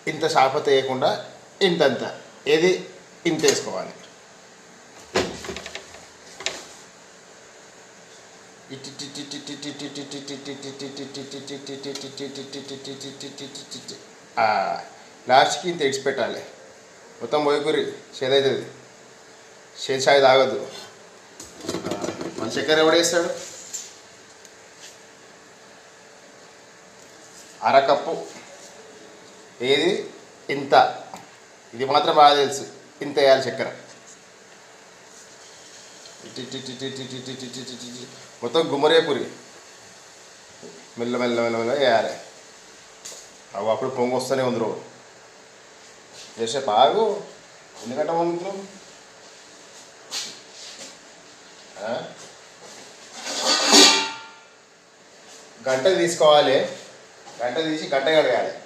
ఇంత షాపత వేయకుండా ఇంతంత ఏది ఇంత వేసుకోవాలి. లాస్ట్కి ఇంత ఇడిచిపెట్టాలి. మొత్తం పోయకూరి షేద్ అవుతుంది. షేద్ షాయి తాగద్దు. మన చక్కెర ఎవడేస్తాడు? అరకప్పు. ఏది ఇంత, ఇది మాత్రం బాగా తెలుసు. ఇంత వేయాలి చక్కెర. మొత్తం గుమ్మరేపురి మెల్ల మెల్ల మెల్ల మెల్ల వేయాలి. అవి అప్పుడు పొంగు వస్తూనే ఉంది. రోజు చేసే బాగు ఎందుకంటే వండుతున్నాం. గంట తీసుకోవాలి. గంట తీసి గంట కడగాలి.